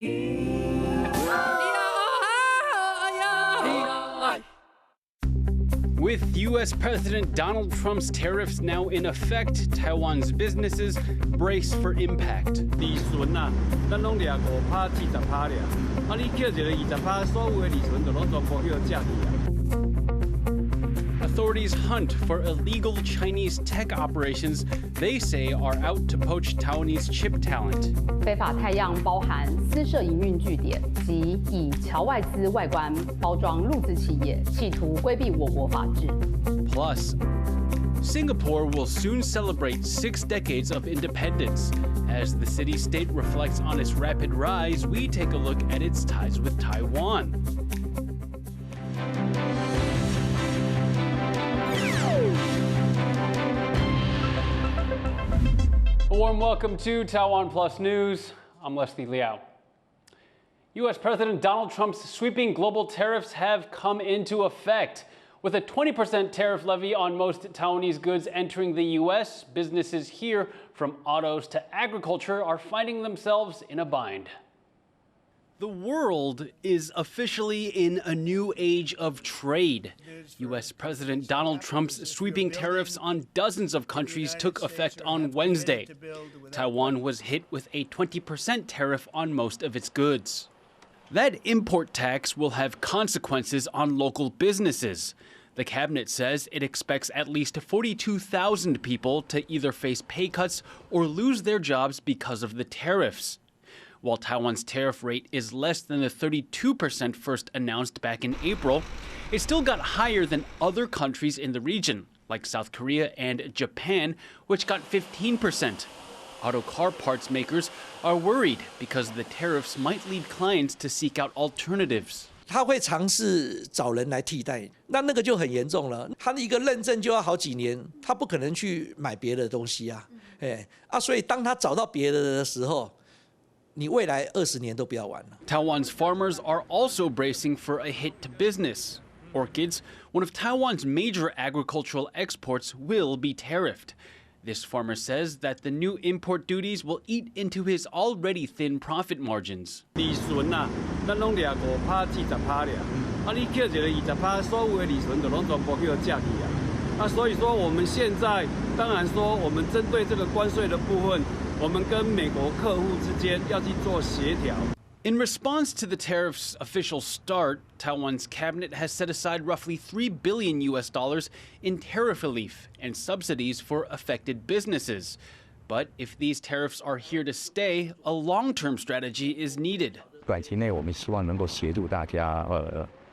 With U.S. President Donald Trump's tariffs now in effect, Taiwan's businesses brace for impact. Authorities hunt for illegal Chinese tech operations they say are out to poach Taiwanese chip talent. 非法太阳包含私设营运据点及以侨外资外观包装陆资企业，企图规避我国法治。Plus, Singapore will soon celebrate 6 decades of independence. As the city-state reflects on its rapid rise, we take a look at its ties with Taiwan. A warm welcome to TaiwanPlus News. I'm Liao. U.S. President Donald Trump's sweeping global tariffs have come into effect. With a 20% tariff levy on most Taiwanese goods entering the U.S., businesses here, from autos to agriculture, are finding themselves in a bind. The world is officially in a new age of trade. U.S. President Donald Trump's sweeping tariffs on dozens of countries took effect on Wednesday. Taiwan was hit with a 20% tariff on most of its goods. That import tax will have consequences on local businesses. The cabinet says it expects at least 42,000 people to either face pay cuts or lose their jobs because of the tariffs. While Taiwan's tariff rate is less than the 32% first announced back in April, it still got higher than other countries in the region, like South Korea and Japan, which got 15%. Auto car parts makers are worried because the tariffs might lead clients to seek out alternatives. 他会尝试找人来替代，那个就很严重了。他的一个认证就要好几年，他不可能去买别的东西啊，所以当他找到别的的时候，你未来20年都不要玩了。Taiwan's farmers are also bracing for a hit to business. Orchids, one of Taiwan's major agricultural exports, will be tariffed. This farmer says that the new import duties will eat into his already thin profit margins. 利润啊，咱拢掠5%、40%俩，你扣一个20%，所有的利润就拢全部叫借去啊。所以说我们现在当然说我们针对这个关税的部分，我们跟美国客户之间要去做协调。In response to the tariff's official start, Taiwan's cabinet has set aside roughly $3 billion in tariff relief and subsidies for affected businesses. But if these tariffs are here to stay, a long-term strategy is needed. 短期内我们希望能够协助大家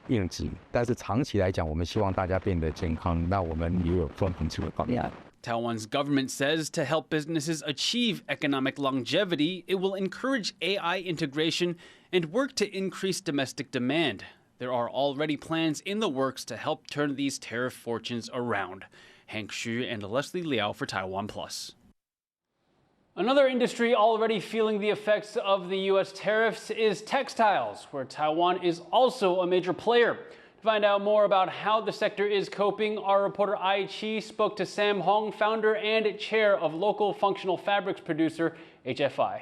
应急，但是长期来讲，我们希望大家变得健康，那我们也有专门这个方面。Taiwan's government says to help businesses achieve economic longevity, it will encourage AI integration and work to increase domestic demand. There are already plans in the works to help turn these tariff fortunes around. Hank Xu and Leslie Liao for TaiwanPlus. Another industry already feeling the effects of the U.S. tariffs is textiles, where Taiwan is also a major player. To find out more about how the sector is coping, our reporter Ai Chi spoke to Sam Hong, founder and chair of local functional fabrics producer HFI.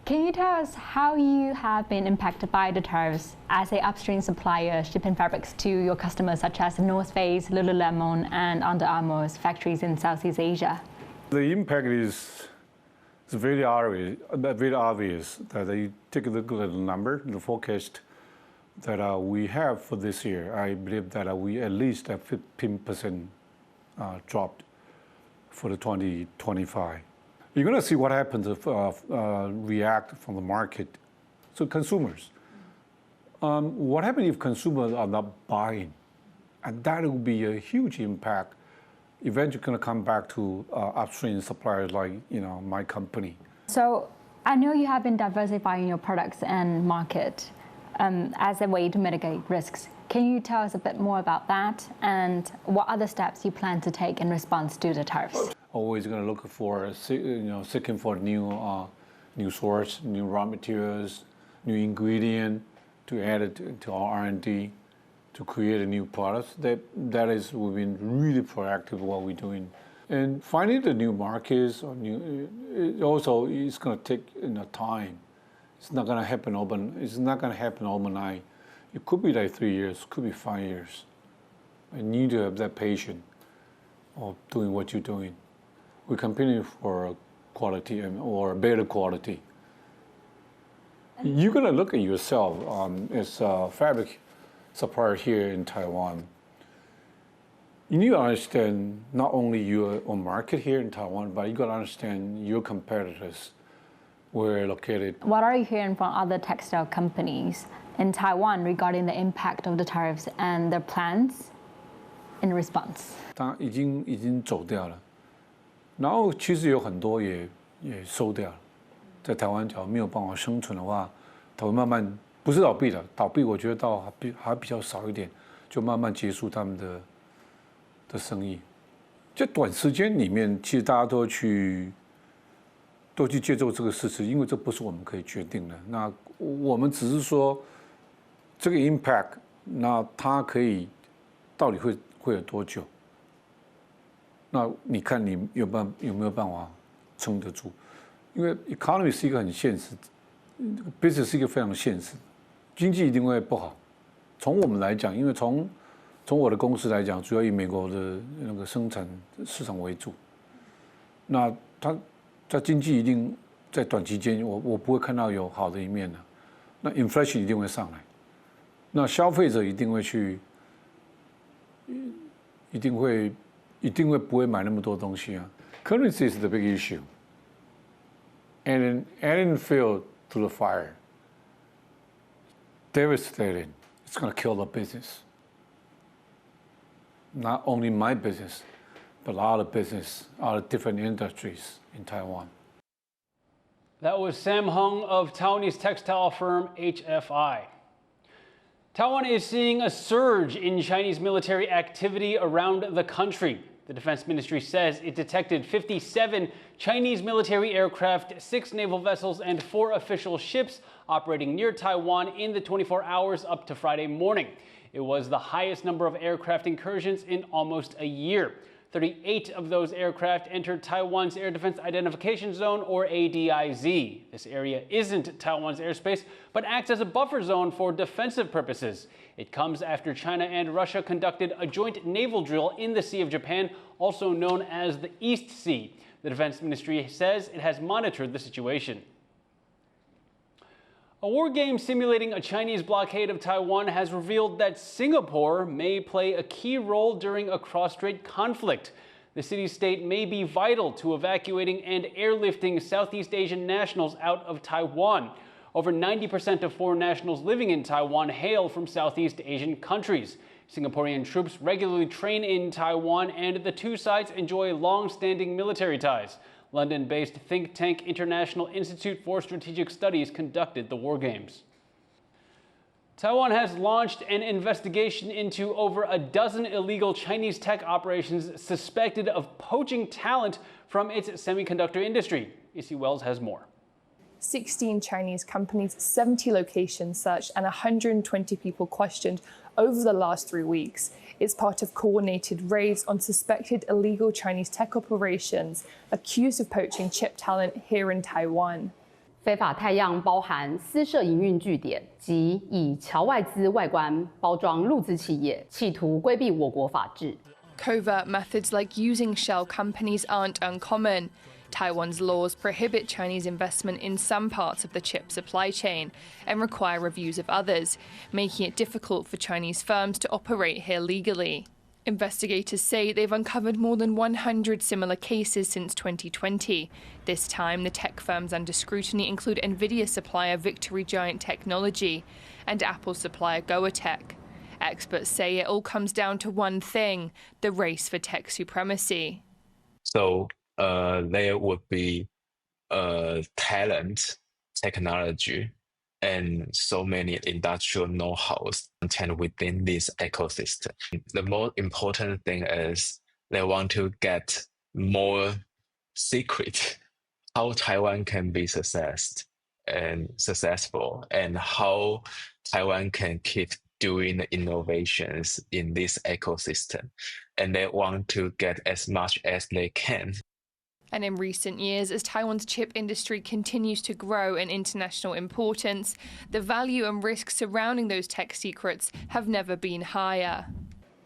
Can you tell us how you have been impacted by the tariffs as an upstream supplier shipping fabrics to your customers such as North Face, Lululemon, and Under Armour's factories in Southeast Asia? The impact is very obvious that you take a look at the number, the forecast that we have for this year. I believe that we at least have 15% dropped for the 2025. You're going to see what happens if react from the market. So consumers, what happens if consumers are not buying? And that will be a huge impact. Eventually going to come back to upstream suppliers like my company. So I know you have been diversifying your products and market as a way to mitigate risks. Can you tell us a bit more about that and what other steps you plan to take in response to the tariffs? Always going to look for seeking for new source, new raw materials, new ingredient to add it to our R&D to create a new product. That is, we've been really proactive in what we're doing. And finding the new markets or it also is going to take time. It's not going to happen It's not going to happen overnight. It could be like 3 years, could be 5 years. You need to have that patience of doing what you're doing. We're competing for quality or better quality. You're going to look at yourself as a fabric supplier here in Taiwan. You need to understand not only your own market here in Taiwan, but you got to understand your competitors where located. What are you hearing from other textile companies in Taiwan regarding the impact of the tariffs and their plans in response? 它已经走掉了，然后其实有很多也收掉了。在台湾，假如没有办法生存的话，它会慢慢不是倒闭的，倒闭我觉得还比较少一点，就慢慢结束他们的生意。在短时间里面，其实大家都去接受这个事实，因为这不是我们可以决定的。那我们只是说这个 impact， 那它可以到底会有多久？那你看你有没有办法撑得住？因为 economy 是一个很现实 ，business 是一个非常现实，经济一定会不好。从我们来讲，因为从我的公司来讲，主要以美国的那个生产市场为主，那它经济一定在短期间，我不会看到有好的一面的。那 inflation 一定会上来，那消费者一定会不会买那么多东西啊。Currency is the big issue, and adding fuel to the fire, devastating. It's going to kill the business. Not only my business, but a lot of business, a lot of different industries in Taiwan. That was Sam Hung of Taiwanese textile firm HFI. Taiwan is seeing a surge in Chinese military activity around the country. The Defense Ministry says it detected 57 Chinese military aircraft, 6 naval vessels, and 4 official ships operating near Taiwan in the 24 hours up to Friday morning. It was the highest number of aircraft incursions in almost a year. 38 of those aircraft entered Taiwan's Air Defense Identification Zone, or ADIZ. This area isn't Taiwan's airspace, but acts as a buffer zone for defensive purposes. It comes after China and Russia conducted a joint naval drill in the Sea of Japan, also known as the East Sea. The Defense Ministry says it has monitored the situation. A war game simulating a Chinese blockade of Taiwan has revealed that Singapore may play a key role during a cross-strait conflict. The city-state may be vital to evacuating and airlifting Southeast Asian nationals out of Taiwan. Over 90% of foreign nationals living in Taiwan hail from Southeast Asian countries. Singaporean troops regularly train in Taiwan, and the two sides enjoy long-standing military ties. London-based think tank International Institute for Strategic Studies conducted the war games. Taiwan has launched an investigation into over a dozen illegal Chinese tech operations suspected of poaching talent from its semiconductor industry. Issy Wells has more. 16 Chinese companies, 70 locations searched, and 120 people questioned over the last 3 weeks. It's part of coordinated raids on suspected illegal Chinese tech operations accused of poaching chip talent here in Taiwan. 非法太阳包含私设营运据点及以侨外资外观包装陆资企业，企图规避我国法治。 Covert methods like using shell companies aren't uncommon. Taiwan's laws prohibit Chinese investment in some parts of the chip supply chain and require reviews of others, making it difficult for Chinese firms to operate here legally. Investigators say they've uncovered more than 100 similar cases since 2020. This time, the tech firms under scrutiny include Nvidia supplier Victory Giant Technology and Apple supplier Goatech. Experts say it all comes down to one thing: the race for tech supremacy. So there would be talent, technology, and so many industrial know-hows contained within this ecosystem. The most important thing is they want to get more secret how Taiwan can be successful and how Taiwan can keep doing the innovations in this ecosystem. And they want to get as much as they can. And in recent years, as Taiwan's chip industry continues to grow in international importance, the value and risks surrounding those tech secrets have never been higher.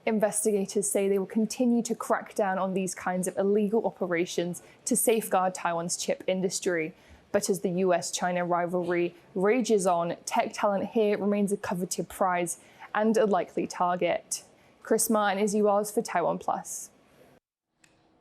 Investigators say they will continue to crack down on these kinds of illegal operations to safeguard Taiwan's chip industry. But as the US-China rivalry rages on, tech talent here remains a coveted prize and a likely target. Chris Martin is URs for TaiwanPlus.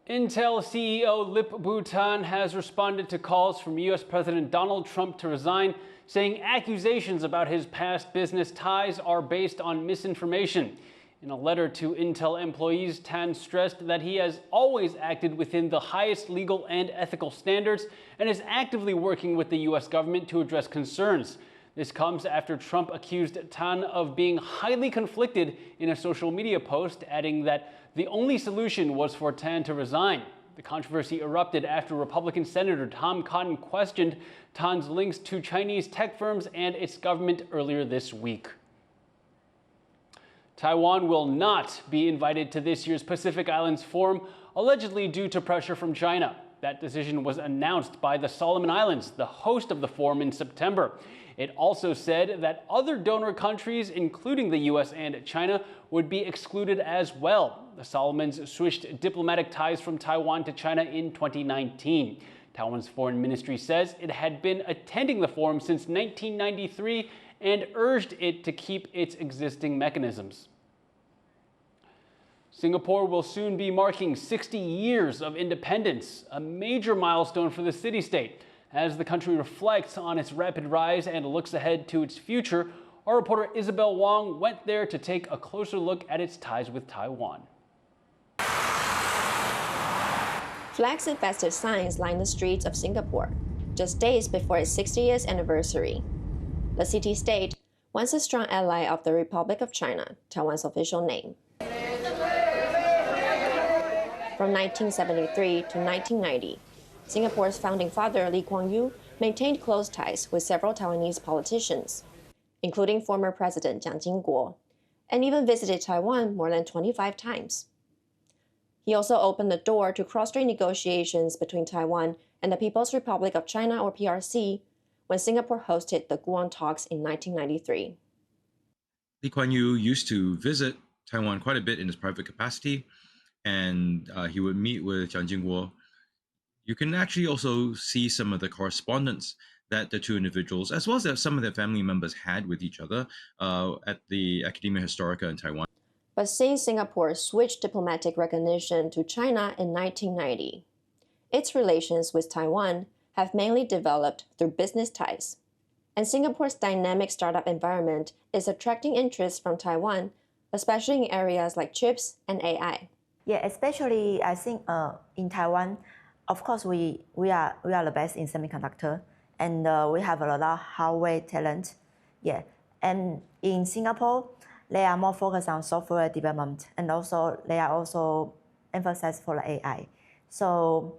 Intel CEO Lip Butan has responded to calls from U.S. President Donald Trump to resign, saying accusations about his past business ties are based on misinformation. In a letter to Intel employees, Tan stressed that he has always acted within the highest legal and ethical standards and is actively working with the U.S. government to address concerns. This comes after Trump accused Tan of being highly conflicted in a social media post, adding that the only solution was for Tan to resign. The controversy erupted after Republican Senator Tom Cotton questioned Tan's links to Chinese tech firms and its government earlier this week. Taiwan will not be invited to this year's Pacific Islands Forum, allegedly due to pressure from China. That decision was announced by the Solomon Islands, the host of the forum, in September. It also said that other donor countries, including the U.S. and China, would be excluded as well. The Solomons switched diplomatic ties from Taiwan to China in 2019. Taiwan's foreign ministry says it had been attending the forum since 1993 and urged it to keep its existing mechanisms. Singapore will soon be marking 60 years of independence, a major milestone for the city-state. As the country reflects on its rapid rise and looks ahead to its future, our reporter Isabel Wong went there to take a closer look at its ties with Taiwan. Flags and festive signs line the streets of Singapore, just days before its 60th anniversary. The city-state, once a strong ally of the Republic of China, Taiwan's official name. From 1973 to 1990, Singapore's founding father, Lee Kuan Yew, maintained close ties with several Taiwanese politicians, including former President Jiang Jingguo, and even visited Taiwan more than 25 times. He also opened the door to cross-strait negotiations between Taiwan and the People's Republic of China, or PRC, when Singapore hosted the Guam talks in 1993. Lee Kuan Yew used to visit Taiwan quite a bit in his private capacity, and he would meet with Jiang Jingguo. You can actually also see some of the correspondence that the two individuals, as well as some of their family members, had with each other at the Academia Historica in Taiwan. But since Singapore switched diplomatic recognition to China in 1990, its relations with Taiwan have mainly developed through business ties. And Singapore's dynamic startup environment is attracting interest from Taiwan, especially in areas like chips and AI. Yeah, especially I think in Taiwan, of course we are the best in semiconductor, and we have a lot of hardware talent. Yeah, and in Singapore, they are more focused on software development, and also they are also emphasized for the AI. So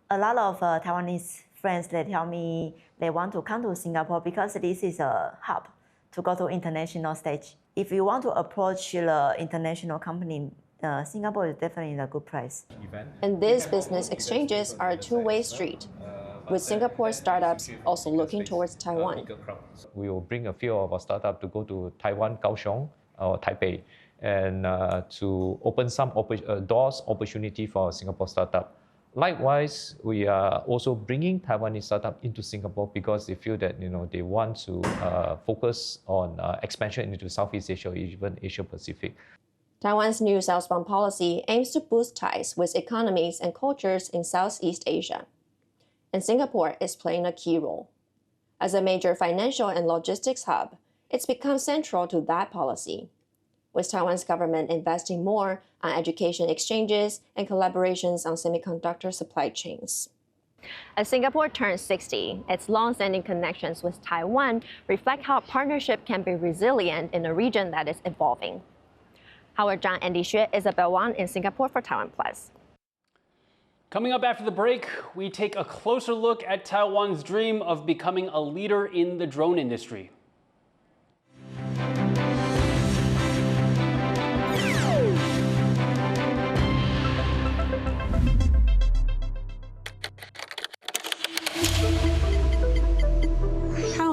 a lot of Taiwanese friends, they tell me they want to come to Singapore because this is a hub to go to international stage. If you want to approach the international company, Singapore is definitely a good place. And these business exchanges are a two-way street, with Singapore startups also looking towards Taiwan. We will bring a few of our startups to go to Taiwan, Kaohsiung, or Taipei, and to open some doors opportunity for Singapore startup. Likewise, we are also bringing Taiwanese startup into Singapore because they feel that they want to focus on expansion into Southeast Asia or even Asia Pacific. Taiwan's new Southbound policy aims to boost ties with economies and cultures in Southeast Asia. And Singapore is playing a key role. As a major financial and logistics hub, it's become central to that policy, with Taiwan's government investing more on education exchanges and collaborations on semiconductor supply chains. As Singapore turns 60, its long-standing connections with Taiwan reflect how a partnership can be resilient in a region that is evolving. Howard Zhang, Andy Xue, Isabel Wang in Singapore for TaiwanPlus. Coming up after the break, we take a closer look at Taiwan's dream of becoming a leader in the drone industry.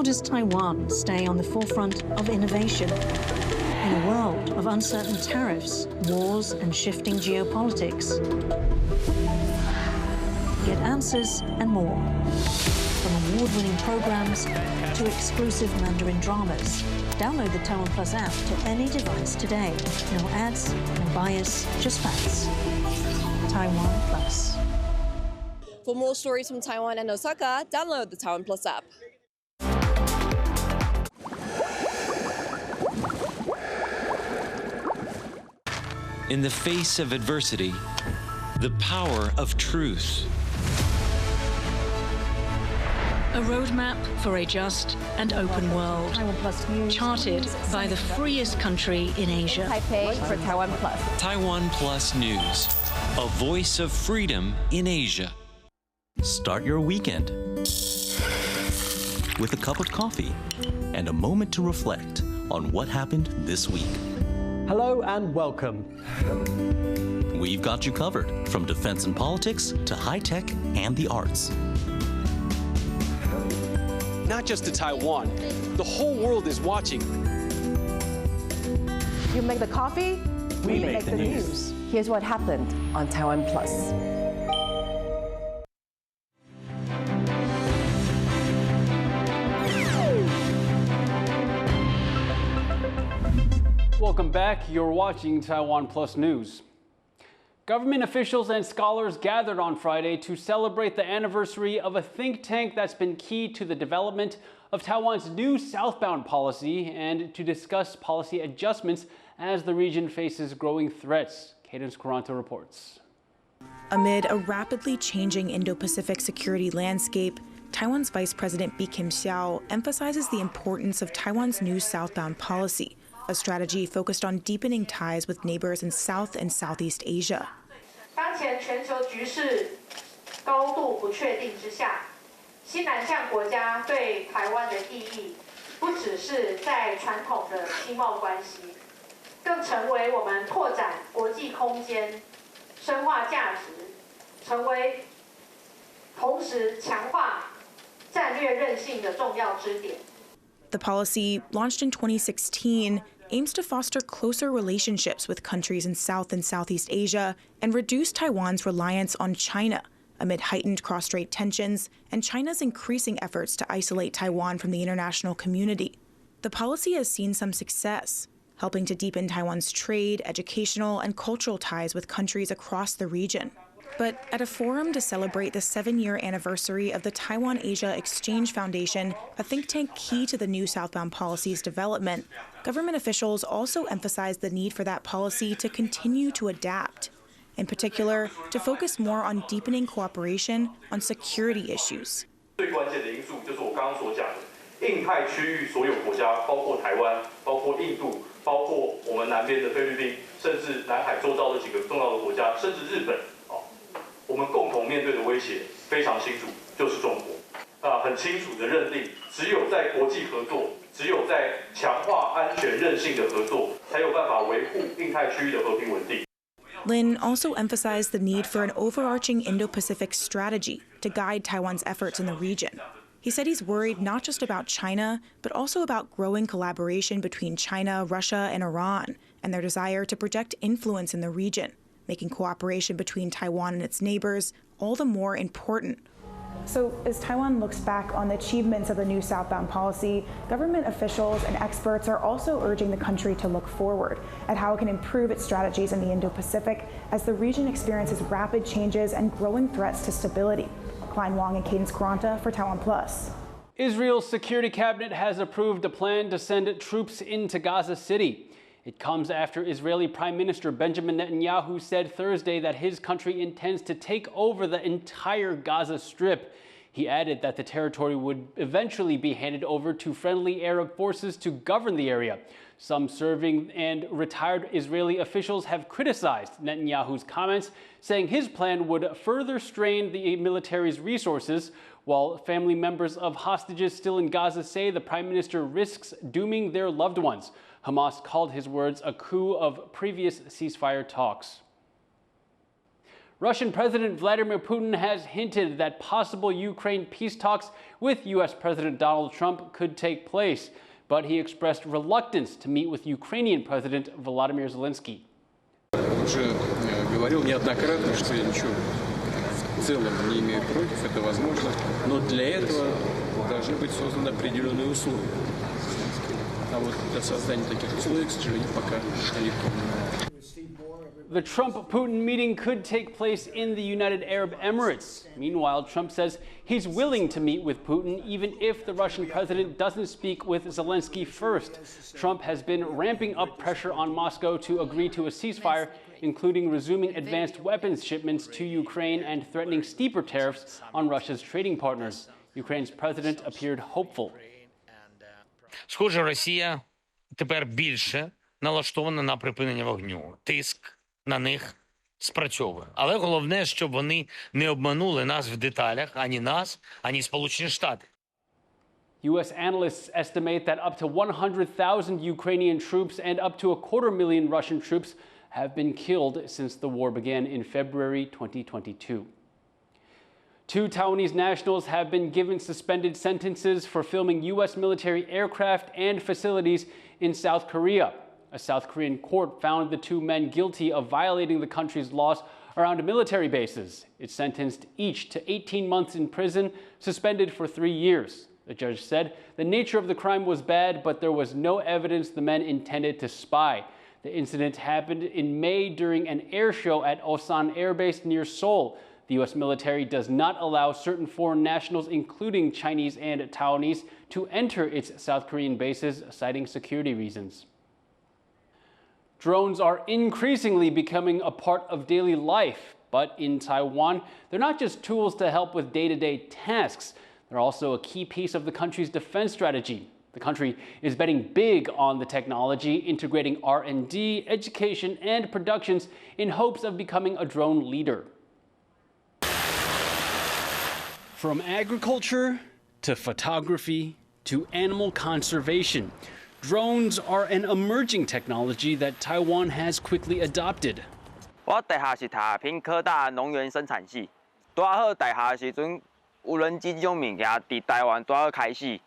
does Taiwan stay on the forefront of innovation? In a world of uncertain tariffs, wars, and shifting geopolitics. Get answers and more. From award-winning programs to exclusive Mandarin dramas. Download the TaiwanPlus app to any device today. No ads, no bias, just facts. TaiwanPlus. For more stories from Taiwan and Osaka, download the TaiwanPlus app. In the face of adversity, the power of truth. A roadmap for a just and open world, charted by the freest country in Asia. Taipei for TaiwanPlus. TaiwanPlus News, a voice of freedom in Asia. Start your weekend with a cup of coffee and a moment to reflect on what happened this week. Hello and welcome. We've got you covered, from defense and politics to high tech and the arts. Not just to Taiwan, the whole world is watching. You make the coffee, we make the news. Here's what happened on TaiwanPlus. Welcome back. You're watching TaiwanPlus News. Government officials and scholars gathered on Friday to celebrate the anniversary of a think tank that's been key to the development of Taiwan's new Southbound policy and to discuss policy adjustments as the region faces growing threats. Cadence Quaranto reports. Amid a rapidly changing Indo-Pacific security landscape, Taiwan's Vice President Bi Kim-hsiao emphasizes the importance of Taiwan's new Southbound policy, a strategy focused on deepening ties with neighbors in South and Southeast Asia. 当前全球局势高度不确定之下，西南向国家对台湾的意义，不只是在传统的经贸关系，更成为我们拓展国际空间、深化价值，成为同时强化战略韧性的重要支点。 The policy, launched in 2016, aims to foster closer relationships with countries in South and Southeast Asia and reduce Taiwan's reliance on China amid heightened cross-strait tensions and China's increasing efforts to isolate Taiwan from the international community. The policy has seen some success, helping to deepen Taiwan's trade, educational, and cultural ties with countries across the region. But at a forum to celebrate the 7-year anniversary of the Taiwan-Asia Exchange Foundation, a think tank key to the new Southbound policy's development, government officials also emphasized the need for that policy to continue to adapt. In particular, to focus more on deepening cooperation on security issues. 最关键的因素就是我刚刚所讲的，印太区域所有国家，包括台湾、包括印度、包括我们南边的菲律宾，甚至南海周遭的几个重要的国家，甚至日本。 我们共同面对的威胁非常清楚，就是中国。很清楚的认定，只有在国际合作，只有在强化安全韧性的合作，才有办法维护印太区域的和平稳定。 Lin also emphasized the need for an overarching Indo-Pacific strategy to guide Taiwan's efforts in the region. He said he's worried not just about China, but also about growing collaboration between China, Russia, and Iran, and their desire to project influence in the region, making cooperation between Taiwan and its neighbors all the more important. So as Taiwan looks back on the achievements of the new Southbound policy, government officials and experts are also urging the country to look forward at how it can improve its strategies in the Indo-Pacific as the region experiences rapid changes and growing threats to stability. Klein Wong and Cadence Quaranta for TaiwanPlus. Israel's security cabinet has approved a plan to send troops into Gaza City. It comes after Israeli Prime Minister Benjamin Netanyahu said Thursday that his country intends to take over the entire Gaza Strip. He added that the territory would eventually be handed over to friendly Arab forces to govern the area. Some serving and retired Israeli officials have criticized Netanyahu's comments, saying his plan would further strain the military's resources, while family members of hostages still in Gaza say the prime minister risks dooming their loved ones. Hamas called his words a coup of previous ceasefire talks. Russian President Vladimir Putin has hinted that possible Ukraine peace talks with U.S. President Donald Trump could take place, but he expressed reluctance to meet with Ukrainian President Volodymyr Zelensky. Уже говорил неоднократно, что я ничего в целом не имею против, это возможно, но для этого должны быть созданы определенные условия. А вот для создания таких условий, к сожалению, пока далеко. The Trump-Putin meeting could take place in the United Arab Emirates. Meanwhile, Trump says he's willing to meet with Putin even if the Russian president doesn't speak with Zelensky first. Trump has been ramping up pressure on Moscow to agree to a ceasefire, including resuming advanced weapons shipments to Ukraine and threatening steeper tariffs on Russia's trading partners. Ukraine's president appeared hopeful. Схоже, Росія тепер більше налаштована на припинення вогню. Тиск на них спрацьовує. Але головне, щоб вони не обманули нас в деталях, ані нас, ані Сполучені Штати. U.S. analysts estimate that up to 100,000 Ukrainian troops and up to 250,000 Russian troops have been killed since the war began in February 2022. 2 Taiwanese nationals have been given suspended sentences for filming U.S. military aircraft and facilities in South Korea. A South Korean court found the 2 men guilty of violating the country's laws around military bases. It sentenced each to 18 months in prison, suspended for 3 years. The judge said the nature of the crime was bad, but there was no evidence the men intended to spy. The incident happened in May during an air show at Osan Air Base near Seoul. The U.S. military does not allow certain foreign nationals, including Chinese and Taiwanese, to enter its South Korean bases, citing security reasons. Drones are increasingly becoming a part of daily life, but in Taiwan, they're not just tools to help with day-to-day tasks. They're also a key piece of the country's defense strategy. The country is betting big on the technology, integrating R&D, education, and productions in hopes of becoming a drone leader. From agriculture to photography to animal conservation, drones are an emerging technology that Taiwan has quickly adopted. 我大学是读屏科大农园生产系，拄好大学的时阵，无人机这种物件伫台湾拄好开始，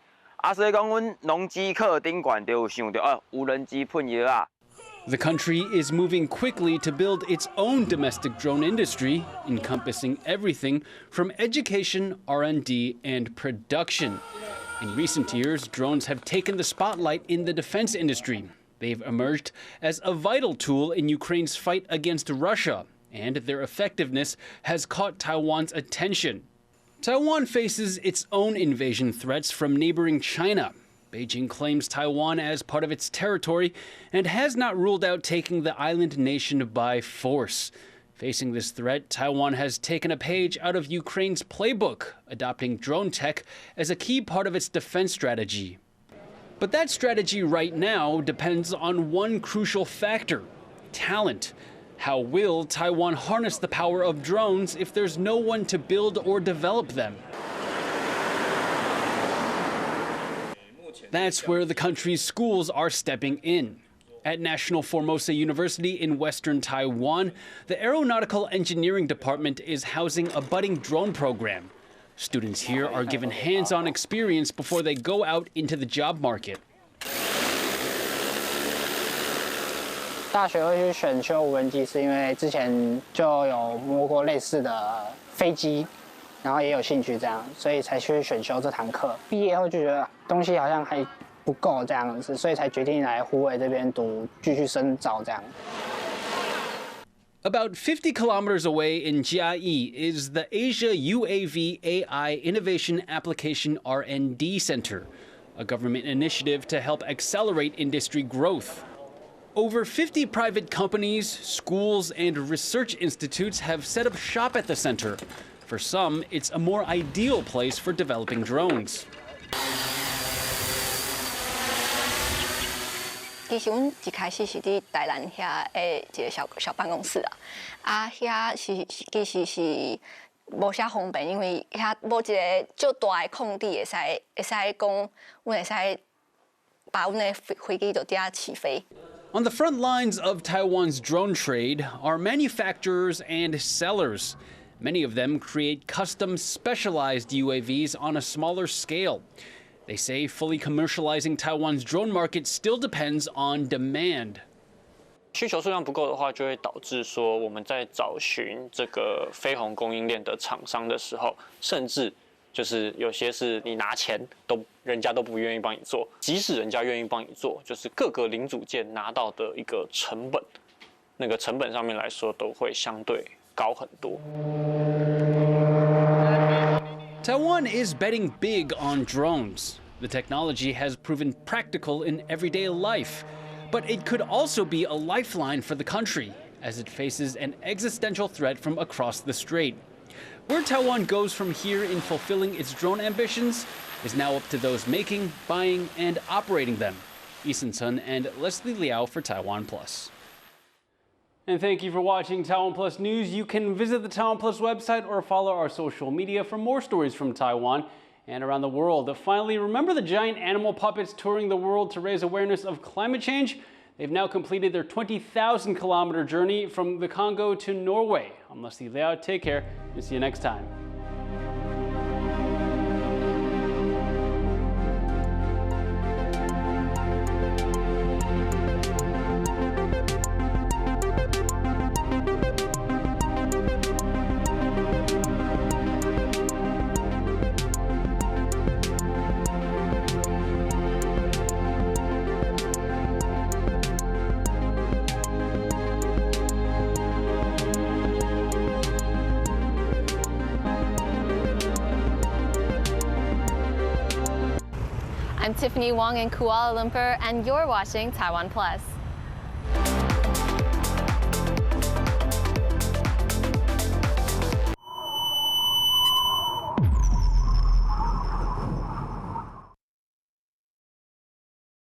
所以讲阮农机课顶悬就有想到，无人机喷药啊。 The country is moving quickly to build its own domestic drone industry, encompassing everything from education, R&D, and production. In recent years, drones have taken the spotlight in the defense industry. They've emerged as a vital tool in Ukraine's fight against Russia, and their effectiveness has caught Taiwan's attention. Taiwan faces its own invasion threats from neighboring China. Beijing claims Taiwan as part of its territory and has not ruled out taking the island nation by force. Facing this threat, Taiwan has taken a page out of Ukraine's playbook, adopting drone tech as a key part of its defense strategy. But that strategy right now depends on one crucial factor: talent. How will Taiwan harness the power of drones if there's no one to build or develop them? That's where the country's schools are stepping in. At National Formosa University in western Taiwan, the Aeronautical Engineering Department is housing a budding drone program. Students here are given hands-on experience before they go out into the job market. 大学会去选修无人机，是因为之前就有摸过类似的飞机。 然后也有兴趣这样，所以才去选修这堂课。毕业后就觉得东西好像还不够这样子，所以才决定来虎尾这边读，继续深造这样。About 50 kilometers away in Jiayi is the Asia UAV AI Innovation Application R&D Center, a government initiative to help accelerate industry growth. Over 50 private companies, schools, and research institutes have set up shop at the center. For some, it's a more ideal place for developing drones. 其实阮一开始是伫台南遐的一个小办公室遐其实是无啥方便，因为遐无一个足大的空地，会使讲，阮会使把阮的飞机就伫遐起飞。On the front lines of Taiwan's drone trade are manufacturers and sellers. Many of them create custom specialized UAVs on a smaller scale. They say fully commercializing Taiwan's drone market still depends on demand. 需求数量不够的话，就会导致说我们在找寻这个非红供应链的厂商的时候，甚至就是有些是你拿钱人家都不愿意帮你做，即使人家愿意帮你做，就是各个零组件拿到的一个成本，那个成本上面来说都会相对高很多。Taiwan is betting big on drones. The technology has proven practical in everyday life, but it could also be a lifeline for the country as it faces an existential threat from across the strait. Where Taiwan goes from here in fulfilling its drone ambitions is now up to those making, buying, and operating them. Eason Sun and Leslie Liao for TaiwanPlus. And thank you for watching TaiwanPlus News. You can visit the TaiwanPlus website or follow our social media for more stories from Taiwan and around the world. Finally, remember the giant animal puppets touring the world to raise awareness of climate change? They've now completed their 20,000-kilometer journey from the Congo to Norway. I'm Leslie Liao. Take care and see you next time. I'm Tiffany Wong in Kuala Lumpur, and you're watching Taiwan Plus.